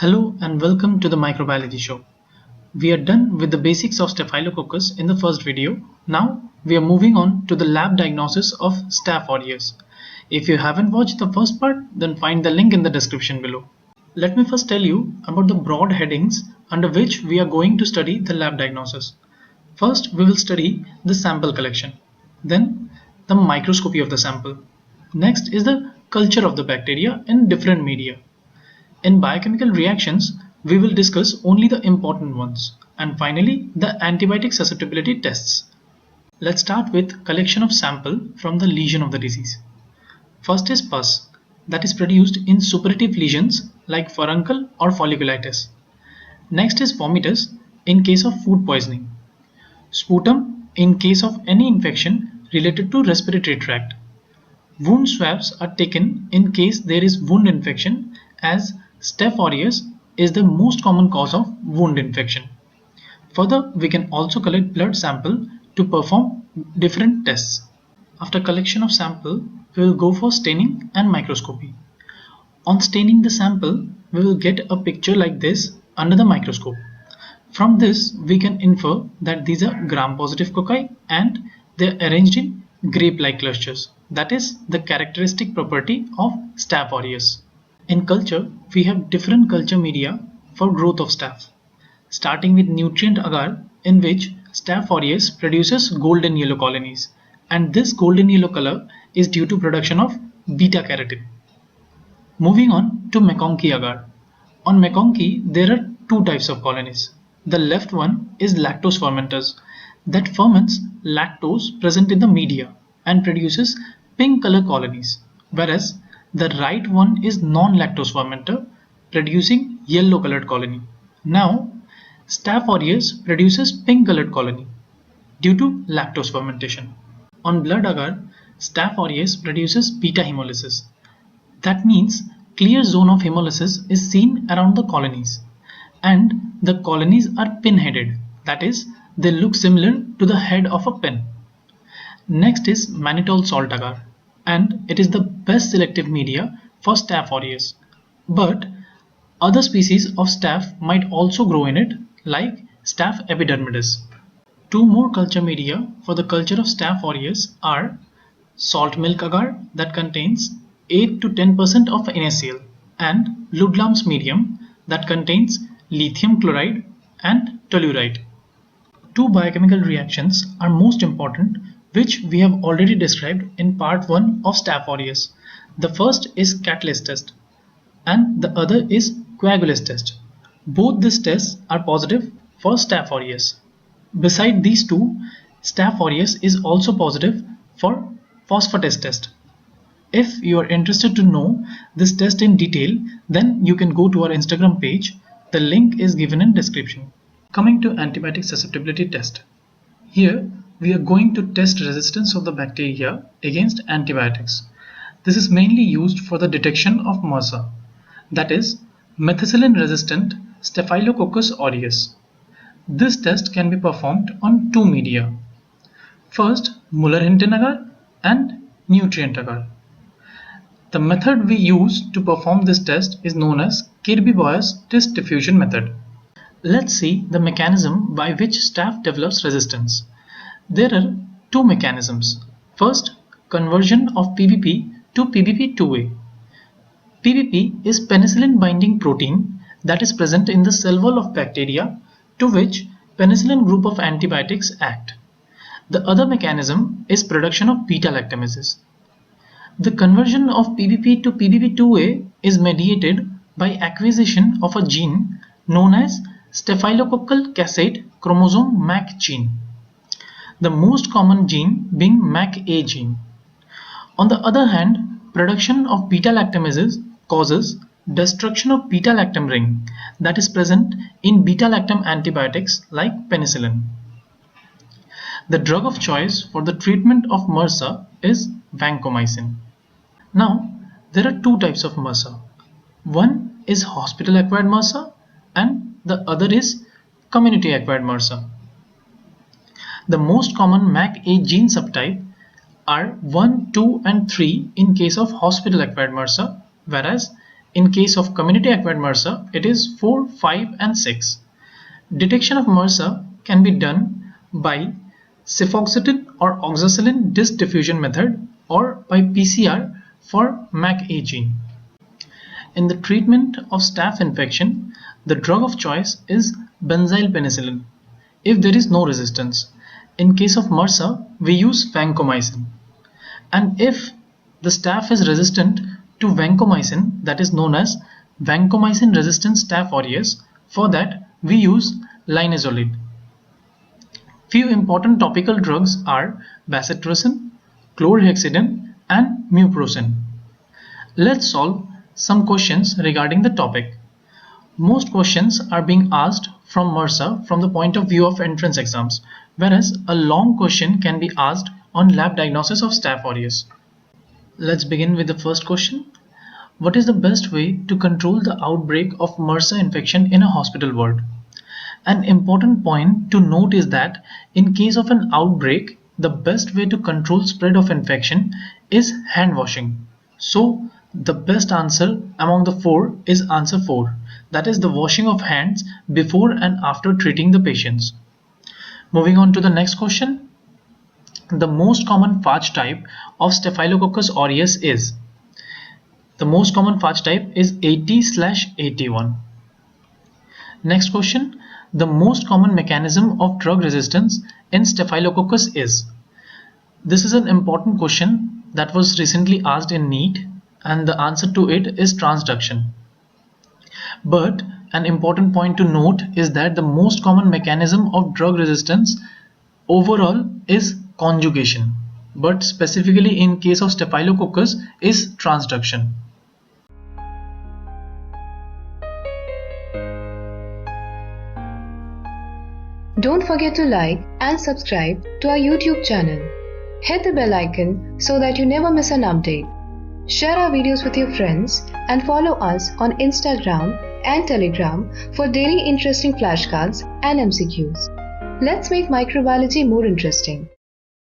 Hello and welcome to the Microbiology Show. We are done with the basics of Staphylococcus in the first video. Now we are moving on to the lab diagnosis of Staph aureus. If you haven't watched the first part, then find the link in the description below. Let me first tell you about the broad headings under which we are going to study the lab diagnosis. First, we will study the sample collection. Then, the microscopy of the sample. Next is the culture of the bacteria in different media. In biochemical reactions, we will discuss only the important ones. And finally, the antibiotic susceptibility tests. Let's start with collection of sample from the lesion of the disease. First is pus, that is produced in suppurative lesions like furuncle or folliculitis. Next is vomitus in case of food poisoning. Sputum in case of any infection related to respiratory tract. Wound swabs are taken in case there is wound infection, as Staph aureus is the most common cause of wound infection. Further, we can also collect blood sample to perform different tests. After collection of sample, we will go for staining and microscopy. On staining the sample, we will get a picture like this under the microscope. From this, we can infer that these are gram-positive cocci and they are arranged in grape-like clusters. That is the characteristic property of Staph aureus. In culture, we have different culture media for growth of staph, starting with nutrient agar, in which Staph aureus produces golden yellow colonies, and this golden yellow color is due to production of beta carotene. Moving on to McConkey agar. On McConkey, there are two types of colonies. The left one is lactose fermenters that ferments lactose present in the media and produces pink color colonies, whereas the right one is non-lactose fermenter producing yellow colored colony. Now, Staph aureus produces pink colored colony due to lactose fermentation. On blood agar, Staph aureus produces beta hemolysis. That means clear zone of hemolysis is seen around the colonies, and the colonies are pin-headed, that is, they look similar to the head of a pin. Next is mannitol salt agar, and it is the best selective media for Staph aureus. But other species of staph might also grow in it, like Staph epidermidis. Two more culture media for the culture of Staph aureus are salt milk agar that contains 8 to 10% of NaCl and Ludlam's medium that contains lithium chloride and telluride. Two biochemical reactions are most important, which we have already described in part 1 of Staph aureus. The first is catalase test and the other is coagulase test. Both these tests are positive for Staph aureus. Beside these two, Staph aureus is also positive for phosphatase test. If you are interested to know this test in detail, then you can go to our Instagram page. The link is given in description. Coming to antibiotic susceptibility test. Here we are going to test resistance of the bacteria against antibiotics. This is mainly used for the detection of MRSA, that is methicillin resistant Staphylococcus aureus. This test can be performed on two media. First, Muller-Hinton agar and nutrient agar. The method we use to perform this test is known as Kirby-Boyer's test diffusion method. Let's see the mechanism by which staph develops resistance. There are two mechanisms. First, conversion of PBP to PBP2A. PBP is penicillin binding protein that is present in the cell wall of bacteria to which penicillin group of antibiotics act. The other mechanism is production of beta-lactamases. The conversion of PBP to PBP2A is mediated by acquisition of a gene known as staphylococcal cassette chromosome MAC gene, the most common gene being MAC-A gene. On the other hand, production of beta-lactamases causes destruction of beta-lactam ring that is present in beta-lactam antibiotics like penicillin. The drug of choice for the treatment of MRSA is vancomycin. Now, there are two types of MRSA. One is hospital-acquired MRSA and the other is community-acquired MRSA. The most common MAC-A gene subtype are 1, 2 and 3 in case of hospital-acquired MRSA, whereas In case of community acquired MRSA, it is 4, 5 and 6. Detection of MRSA can be done by cefoxitin or oxacillin disc diffusion method or by PCR for MAC-A gene. In the treatment of staph infection, the drug of choice is benzyl penicillin if there is no resistance. In case of MRSA, we use vancomycin. And if the staph is resistant to vancomycin, that is known as vancomycin resistant staph aureus, for that we use linezolid. Few important topical drugs are bacitracin, chlorhexidine and mupirocin. Let's solve some questions regarding the topic. Most questions are being asked from MRSA from the point of view of entrance exams, whereas a long question can be asked on lab diagnosis of staph aureus. Let's begin with the first question. What is the best way to control the outbreak of MRSA infection in a hospital ward? An important point to note is that in case of an outbreak, the best way to control spread of infection is hand washing. So the best answer among the 4 is answer 4, that is the washing of hands before and after treating the patients. Moving on to the next question. The most common phage type of Staphylococcus aureus is? The most common phage type is 80/81. Next question. The most common mechanism of drug resistance in Staphylococcus is? This is an important question that was recently asked in NEET, and the answer to it is transduction. But an important point to note is that the most common mechanism of drug resistance overall is conjugation, but specifically in case of Staphylococcus is transduction. Don't forget to like and subscribe to our YouTube channel. Hit the bell icon so that you never miss an update. Share our videos with your friends and follow us on Instagram and Telegram for daily interesting flashcards and MCQs. Let's make microbiology more interesting.